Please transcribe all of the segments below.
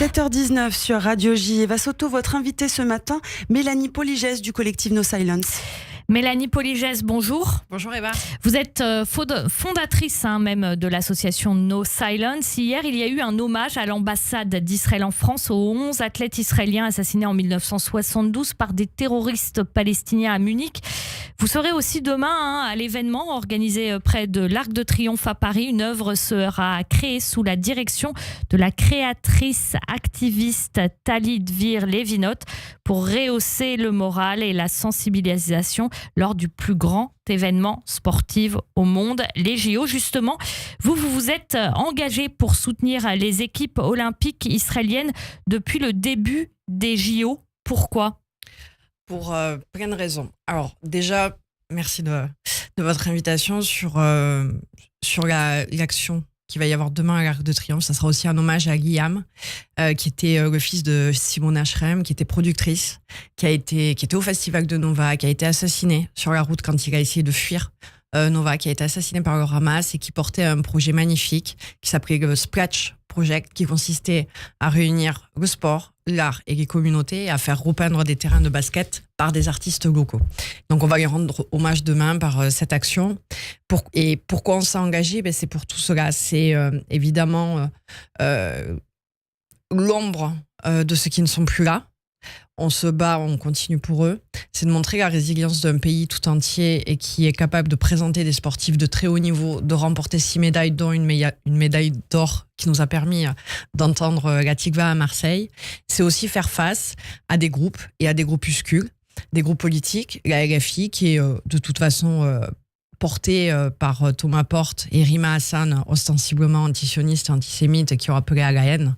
7h19 sur Radio J. Eva Soto, votre invitée ce matin, Mélanie Poligès du collectif No Silence. Mélanie Poligès, bonjour. Bonjour Eva. Vous êtes fondatrice même de l'association No Silence. Hier, il y a eu un hommage à l'ambassade d'Israël en France aux 11 athlètes israéliens assassinés en 1972 par des terroristes palestiniens à Munich. Vous serez aussi demain à l'événement organisé près de l'Arc de Triomphe à Paris. Une œuvre sera créée sous la direction de la créatrice activiste Tali Dvir-Levinot pour rehausser le moral et la sensibilisation lors du plus grand événement sportif au monde, les JO. Justement, vous vous êtes engagé pour soutenir les équipes olympiques israéliennes depuis le début des JO. Pourquoi ? Pour plein de raisons. Alors déjà, merci de votre invitation sur l'action qu'il va y avoir demain à l'Arc de Triomphe. Ça sera aussi un hommage à Guillaume, qui était le fils de Simona Shrem, qui était productrice, qui était au festival de Nova, qui a été assassiné sur la route quand il a essayé de fuir Nova, qui a été assassiné par le Hamas et qui portait un projet magnifique qui s'appelait le Splash Project, qui consistait à réunir le sport, l'art et les communautés et à faire repeindre des terrains de basket par des artistes locaux. Donc on va lui rendre hommage demain par cette action. Et pourquoi on s'est engagé ? C'est pour tout cela. C'est évidemment l'ombre de ceux qui ne sont plus là. On se bat, on continue pour eux. C'est de montrer la résilience d'un pays tout entier et qui est capable de présenter des sportifs de très haut niveau, de remporter 6 médailles, dont une médaille d'or qui nous a permis d'entendre la Tikva à Marseille. C'est aussi faire face à des groupes et à des groupuscules, des groupes politiques, la LFI qui est de toute façon portée par Thomas Porte et Rima Hassan, ostensiblement antisionistes et antisémites, qui ont appelé à la haine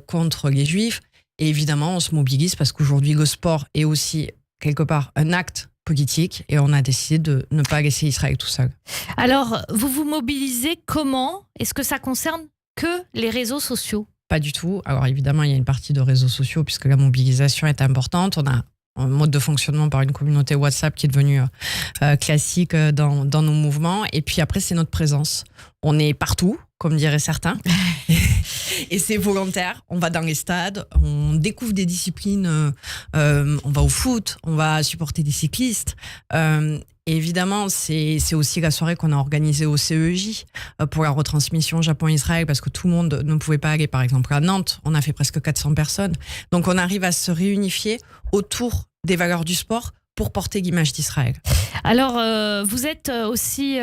contre les Juifs. Et évidemment, on se mobilise parce qu'aujourd'hui, le sport est aussi, quelque part, un acte politique et on a décidé de ne pas laisser Israël tout seul. Alors, vous vous mobilisez comment ? Est-ce que ça concerne que les réseaux sociaux ? Pas du tout. Alors évidemment, il y a une partie de réseaux sociaux puisque la mobilisation est importante. On a un mode de fonctionnement par une communauté WhatsApp qui est devenue classique dans nos mouvements. Et puis après, c'est notre présence. On est partout, comme diraient certains. Et c'est volontaire. On va dans les stades, on découvre des disciplines, on va au foot, on va supporter des cyclistes. Et évidemment, c'est aussi la soirée qu'on a organisée au CEJ pour la retransmission Japon-Israël parce que tout le monde ne pouvait pas aller, par exemple, à Nantes. On a fait presque 400 personnes. Donc on arrive à se réunifier autour des valeurs du sport pour porter l'image d'Israël. Alors, vous êtes aussi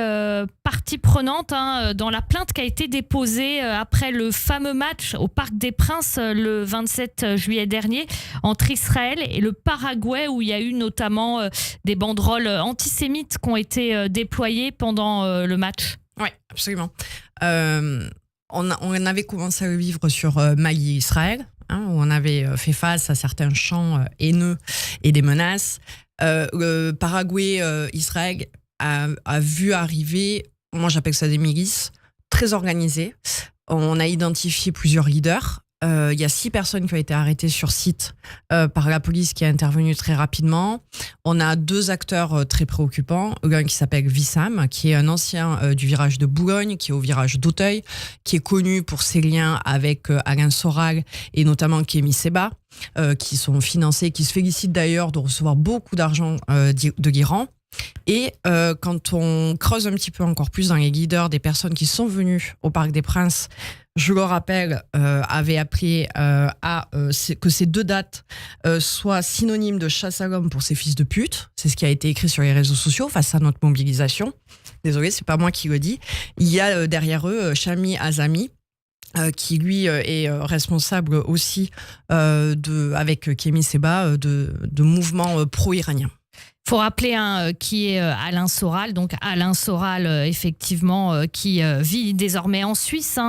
partie prenante dans la plainte qui a été déposée après le fameux match au Parc des Princes le 27 juillet dernier entre Israël et le Paraguay où il y a eu notamment des banderoles antisémites qui ont été déployées pendant le match. Oui, absolument. On avait commencé à le vivre sur Mali-Israël, où on avait fait face à certains chants haineux et des menaces. Le Paraguay, Israël a vu arriver, moi j'appelle ça des milices, très organisées. On a identifié plusieurs leaders. Il y a 6 personnes qui ont été arrêtées sur site par la police qui est intervenue très rapidement. On a 2 acteurs très préoccupants. Un qui s'appelle Wissam, qui est un ancien du virage de Boulogne, qui est au virage d'Auteuil, qui est connu pour ses liens avec Alain Soral et notamment Kémy Seba, qui sont financés, qui se félicitent d'ailleurs de recevoir beaucoup d'argent de l'Iran. Et quand on creuse un petit peu encore plus dans les leaders des personnes qui sont venues au Parc des Princes, je le rappelle, avait appelé que ces 2 dates soient synonymes de chasse à l'homme pour ces fils de pute. C'est ce qui a été écrit sur les réseaux sociaux face à notre mobilisation. Désolé, c'est pas moi qui le dis. Il y a derrière eux Shami Azami, qui lui est responsable aussi avec Kémy Seba de mouvements pro-iraniens. Il faut rappeler qui est Alain Soral. Donc Alain Soral, effectivement, qui vit désormais en Suisse,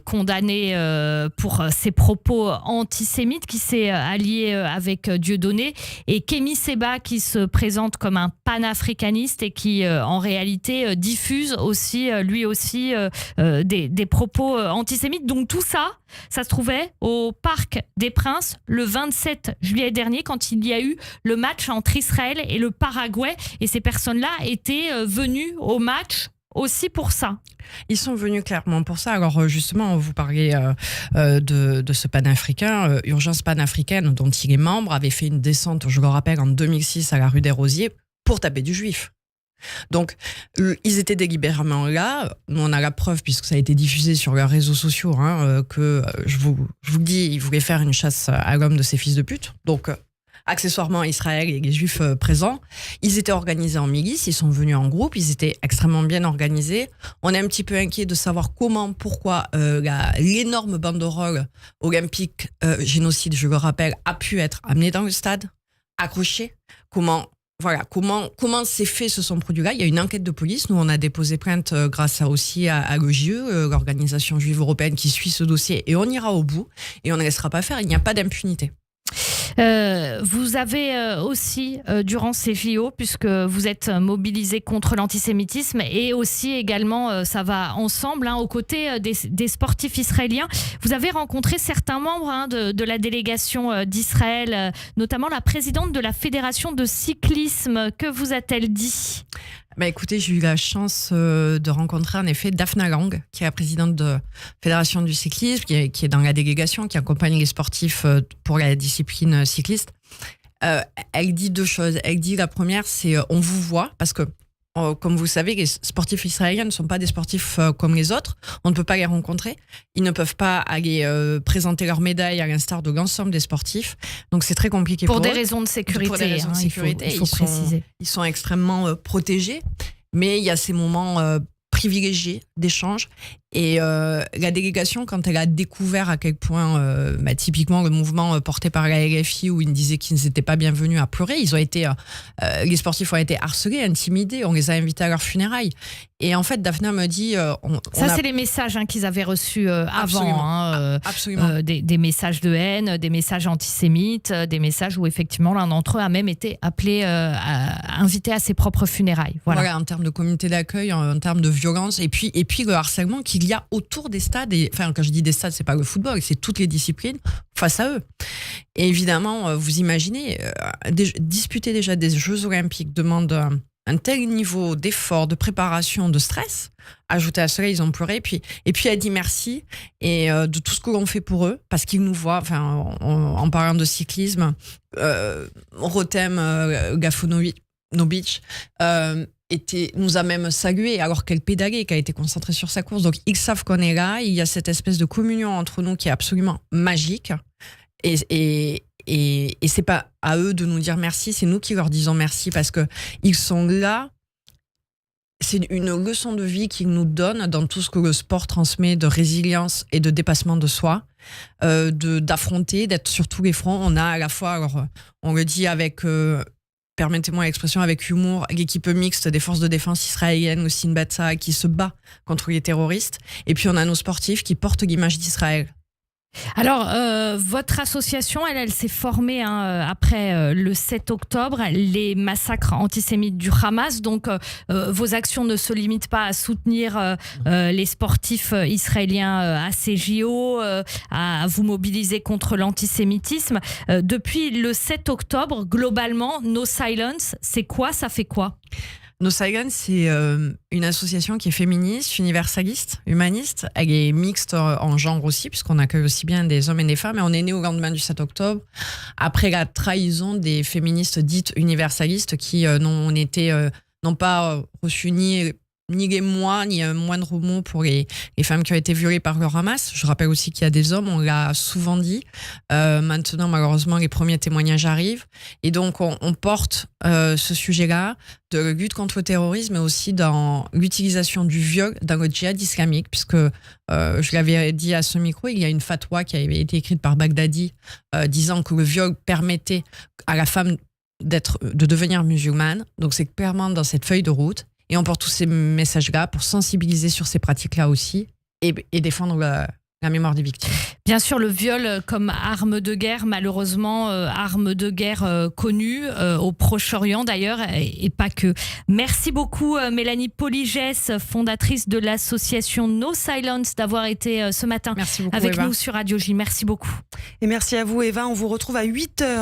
condamné pour ses propos antisémites, qui s'est allié avec Dieudonné. Et Kémy Seba, qui se présente comme un panafricaniste et qui, en réalité, diffuse aussi, lui aussi, des propos antisémites. Donc tout ça, ça se trouvait au Parc des Princes le 27 juillet dernier, quand il y a eu le match entre Israël et le Paraguay. Et ces personnes-là étaient venues au match aussi pour ça. Ils sont venus clairement pour ça. Alors justement, vous parlez de ce panafricain. Urgence panafricaine, dont il est membre, avait fait une descente, je le rappelle, en 2006 à la rue des Rosiers pour taper du juif. Donc, ils étaient délibérément là. Nous, on a la preuve, puisque ça a été diffusé sur leurs réseaux sociaux, que, je vous le dis, ils voulaient faire une chasse à l'homme de ces fils de pute. Donc, accessoirement, Israël et les Juifs présents. Ils étaient organisés en milice, ils sont venus en groupe, ils étaient extrêmement bien organisés. On est un petit peu inquiet de savoir pourquoi l'énorme banderole olympique génocide, je le rappelle, a pu être amenée dans le stade, accrochée. Comment ces faits se sont produits là. Il y a une enquête de police. Nous, on a déposé plainte grâce aussi à l'OJE, l'organisation juive européenne qui suit ce dossier, et on ira au bout et on ne laissera pas faire. Il n'y a pas d'impunité. Vous avez aussi, durant ces JO, puisque vous êtes mobilisé contre l'antisémitisme, et aussi également, ça va ensemble, aux côtés des sportifs israéliens, vous avez rencontré certains membres de la délégation d'Israël, notamment la présidente de la Fédération de cyclisme. Que vous a-t-elle dit ? Écoutez, j'ai eu la chance de rencontrer en effet Daphna Lang, qui est la présidente de la Fédération du cyclisme, qui est dans la délégation, qui accompagne les sportifs pour la discipline cycliste. Elle dit deux choses. Elle dit, la première, c'est on vous voit, parce que comme vous savez, les sportifs israéliens ne sont pas des sportifs comme les autres. On ne peut pas les rencontrer. Ils ne peuvent pas aller présenter leur médaille à l'instar de l'ensemble des sportifs. Donc c'est très compliqué pour eux. Pour des raisons de sécurité. Pour des raisons de sécurité. Il faut préciser. Ils sont extrêmement protégés. Mais il y a ces moments privilégiés d'échange. Et la délégation, quand elle a découvert à quel point, typiquement, le mouvement porté par la LFI, où ils disaient qu'ils n'étaient pas bienvenus, à pleurer, les sportifs ont été harcelés, intimidés, on les a invités à leurs funérailles. Et en fait, Daphna me dit... c'est les messages qu'ils avaient reçus avant. Absolument. Des messages de haine, des messages antisémites, des messages où effectivement l'un d'entre eux a même été appelé, invité à ses propres funérailles. Voilà, en termes de communauté d'accueil, en termes de violence, et puis le harcèlement qu'il y a autour des stades. Quand je dis des stades, c'est pas le football, c'est toutes les disciplines face à eux. Et évidemment, vous imaginez, disputer déjà des Jeux Olympiques demande un tel niveau d'effort, de préparation, de stress. Ajouté à cela, ils ont pleuré. Et puis elle dit merci de tout ce que l'on fait pour eux, parce qu'ils nous voient. En parlant de cyclisme, Rotem Gafonovic nous a même salué alors qu'elle pédalait, qu'elle était concentrée sur sa course. Donc ils savent qu'on est là. Il y a cette espèce de communion entre nous qui est absolument magique. Et c'est pas à eux de nous dire merci, c'est nous qui leur disons merci, parce que ils sont là. C'est une leçon de vie qu'ils nous donnent dans tout ce que le sport transmet de résilience et de dépassement de soi, d'affronter, d'être sur tous les fronts. On a à la fois, alors on le dit avec, permettez-moi l'expression, avec humour, l'équipe mixte des forces de défense israéliennes, le Shin Bet Tzahal, qui se bat contre les terroristes. Et puis on a nos sportifs qui portent l'image d'Israël. Alors, votre association, elle s'est formée après le 7 octobre, les massacres antisémites du Hamas. Donc, vos actions ne se limitent pas à soutenir les sportifs israéliens à ces JO, à vous mobiliser contre l'antisémitisme. Depuis le 7 octobre, globalement, No Silence, c'est quoi ? Ça fait quoi ? No Silence, c'est une association qui est féministe, universaliste, humaniste. Elle est mixte en genre aussi, puisqu'on accueille aussi bien des hommes et des femmes. Et on est né au lendemain du 7 octobre, après la trahison des féministes dites universalistes qui n'ont pas reçu ni l'émoi, ni un moindre mot pour les femmes qui ont été violées par le Hamas. Je rappelle aussi qu'il y a des hommes, on l'a souvent dit. Maintenant, malheureusement, les premiers témoignages arrivent. Et donc, on porte ce sujet-là de lutte contre le terrorisme, mais aussi dans l'utilisation du viol dans le djihad islamique, puisque je l'avais dit à ce micro, il y a une fatwa qui avait été écrite par Baghdadi disant que le viol permettait à la femme de devenir musulmane. Donc, c'est clairement dans cette feuille de route. Et on porte tous ces messages-là pour sensibiliser sur ces pratiques-là aussi et défendre la mémoire des victimes. Bien sûr, le viol comme arme de guerre, malheureusement, arme de guerre connue au Proche-Orient d'ailleurs, et pas que. Merci beaucoup Mélanie Poligès, fondatrice de l'association No Silence, d'avoir été ce matin Merci beaucoup, avec Eva. nous sur Radio J. Merci beaucoup. Et merci à vous Eva, on vous retrouve à 8h.